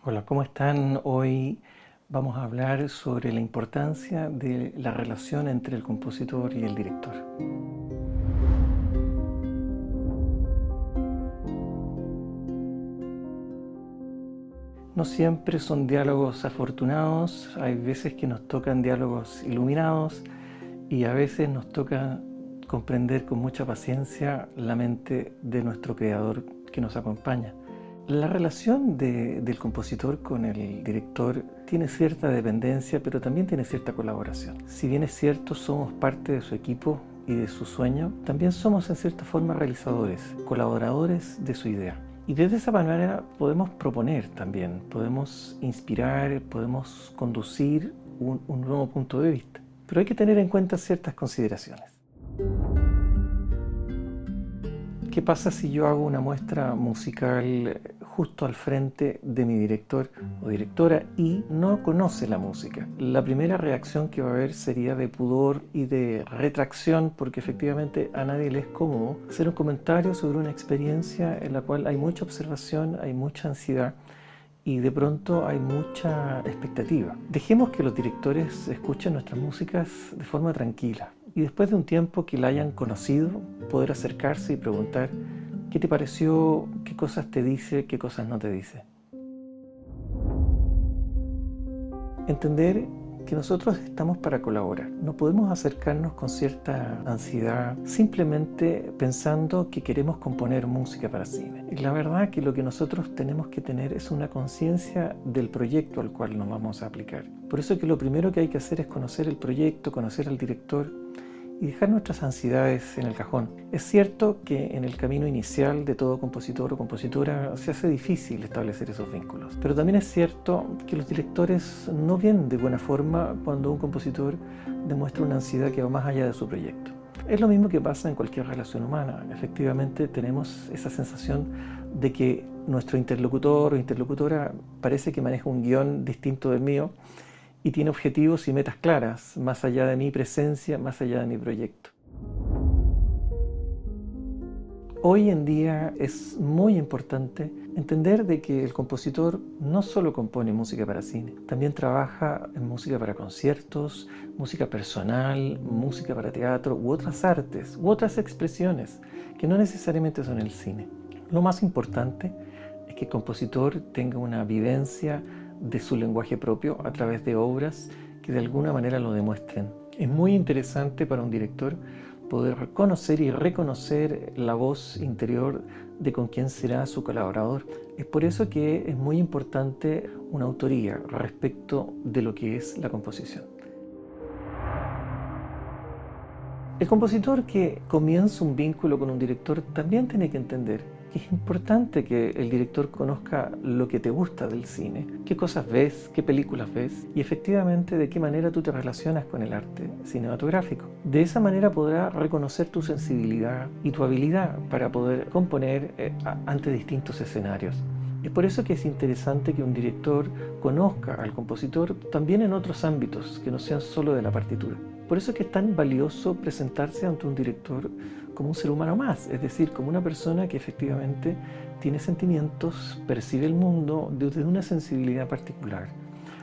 Hola, ¿cómo están? Hoy vamos a hablar sobre la importancia de la relación entre el compositor y el director. No siempre son diálogos afortunados, hay veces que nos tocan diálogos iluminados y a veces nos toca comprender con mucha paciencia la mente de nuestro creador que nos acompaña. La relación del compositor con el director tiene cierta dependencia, pero también tiene cierta colaboración. Si bien es cierto, somos parte de su equipo y de su sueño, también somos en cierta forma realizadores, colaboradores de su idea. Y desde esa manera podemos proponer también, podemos inspirar, podemos conducir un nuevo punto de vista. Pero hay que tener en cuenta ciertas consideraciones. ¿Qué pasa si yo hago una muestra musical justo al frente de mi director o directora y no conoce la música? La primera reacción que va a haber sería de pudor y de retracción, porque efectivamente a nadie le es cómodo hacer un comentario sobre una experiencia en la cual hay mucha observación, hay mucha ansiedad y de pronto hay mucha expectativa. Dejemos que los directores escuchen nuestras músicas de forma tranquila y después de un tiempo que la hayan conocido, poder acercarse y preguntar ¿qué te pareció? ¿Qué cosas te dice? ¿Qué cosas no te dice? Entender que nosotros estamos para colaborar. No podemos acercarnos con cierta ansiedad simplemente pensando que queremos componer música para cine. Y la verdad que lo que nosotros tenemos que tener es una conciencia del proyecto al cual nos vamos a aplicar. Por eso que lo primero que hay que hacer es conocer el proyecto, conocer al director y dejar nuestras ansiedades en el cajón. Es cierto que en el camino inicial de todo compositor o compositora se hace difícil establecer esos vínculos, pero también es cierto que los directores no ven de buena forma cuando un compositor demuestra una ansiedad que va más allá de su proyecto. Es lo mismo que pasa en cualquier relación humana. Efectivamente tenemos esa sensación de que nuestro interlocutor o interlocutora parece que maneja un guión distinto del mío y tiene objetivos y metas claras, más allá de mi presencia, más allá de mi proyecto. Hoy en día es muy importante entender de que el compositor no solo compone música para cine, también trabaja en música para conciertos, música personal, música para teatro u otras artes, u otras expresiones que no necesariamente son el cine. Lo más importante es que el compositor tenga una vivencia de su lenguaje propio a través de obras que de alguna manera lo demuestren. Es muy interesante para un director poder conocer y reconocer la voz interior de con quién será su colaborador. Es por eso que es muy importante una autoría respecto de lo que es la composición. El compositor que comienza un vínculo con un director también tiene que entender que es importante que el director conozca lo que te gusta del cine, qué cosas ves, qué películas ves y efectivamente de qué manera tú te relacionas con el arte cinematográfico. De esa manera podrá reconocer tu sensibilidad y tu habilidad para poder componer ante distintos escenarios. Es por eso que es interesante que un director conozca al compositor también en otros ámbitos que no sean solo de la partitura. Por eso es que es tan valioso presentarse ante un director como un ser humano más, es decir, como una persona que efectivamente tiene sentimientos, percibe el mundo desde una sensibilidad particular,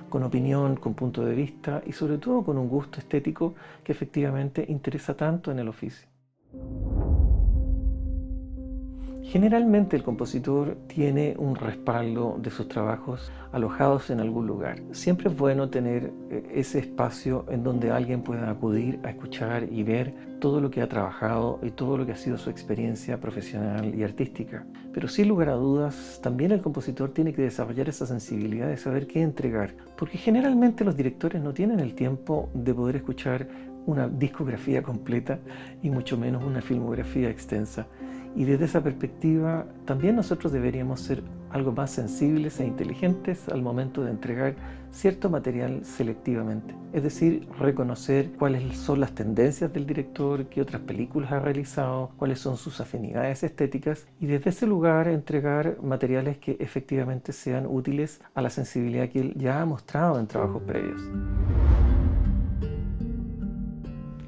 con opinión, con punto de vista y sobre todo con un gusto estético que efectivamente interesa tanto en el oficio. Generalmente el compositor tiene un respaldo de sus trabajos alojados en algún lugar. Siempre es bueno tener ese espacio en donde alguien pueda acudir a escuchar y ver todo lo que ha trabajado y todo lo que ha sido su experiencia profesional y artística. Pero sin lugar a dudas, también el compositor tiene que desarrollar esa sensibilidad de saber qué entregar, porque generalmente los directores no tienen el tiempo de poder escuchar una discografía completa y mucho menos una filmografía extensa. Y desde esa perspectiva también nosotros deberíamos ser algo más sensibles e inteligentes al momento de entregar cierto material selectivamente. Es decir, reconocer cuáles son las tendencias del director, qué otras películas ha realizado, cuáles son sus afinidades estéticas y desde ese lugar entregar materiales que efectivamente sean útiles a la sensibilidad que él ya ha mostrado en trabajos previos.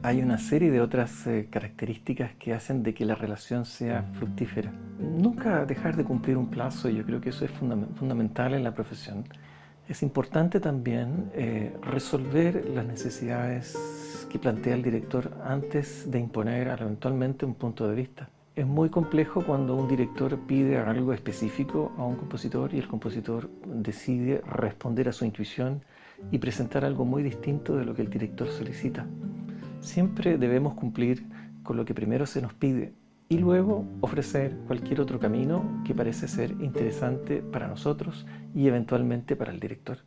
hay una serie de otras características que hacen de que la relación sea fructífera. Nunca dejar de cumplir un plazo, yo creo que eso es fundamental en la profesión. Es importante también resolver las necesidades que plantea el director antes de imponer eventualmente un punto de vista. Es muy complejo cuando un director pide algo específico a un compositor y el compositor decide responder a su intuición y presentar algo muy distinto de lo que el director solicita. Siempre debemos cumplir con lo que primero se nos pide y luego ofrecer cualquier otro camino que parece ser interesante para nosotros y eventualmente para el director.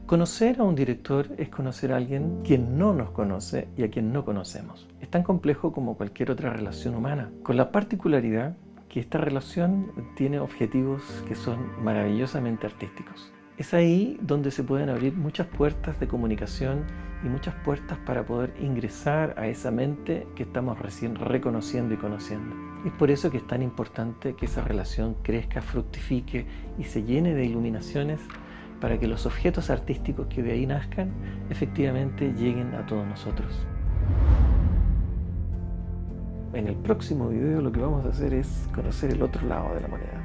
Conocer a un director es conocer a alguien quien no nos conoce y a quien no conocemos. Es tan complejo como cualquier otra relación humana, con la particularidad que esta relación tiene objetivos que son maravillosamente artísticos. Es ahí donde se pueden abrir muchas puertas de comunicación y muchas puertas para poder ingresar a esa mente que estamos recién reconociendo y conociendo. Es por eso que es tan importante que esa relación crezca, fructifique y se llene de iluminaciones para que los objetos artísticos que de ahí nazcan efectivamente lleguen a todos nosotros. En el próximo video lo que vamos a hacer es conocer el otro lado de la moneda.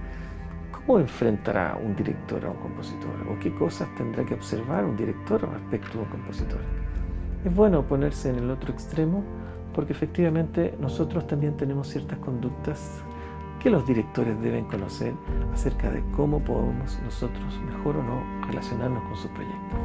¿Cómo enfrentará un director a un compositor? ¿O qué cosas tendrá que observar un director respecto a un compositor? Es bueno ponerse en el otro extremo porque efectivamente nosotros también tenemos ciertas conductas que los directores deben conocer acerca de cómo podemos nosotros, mejor o no, relacionarnos con sus proyectos.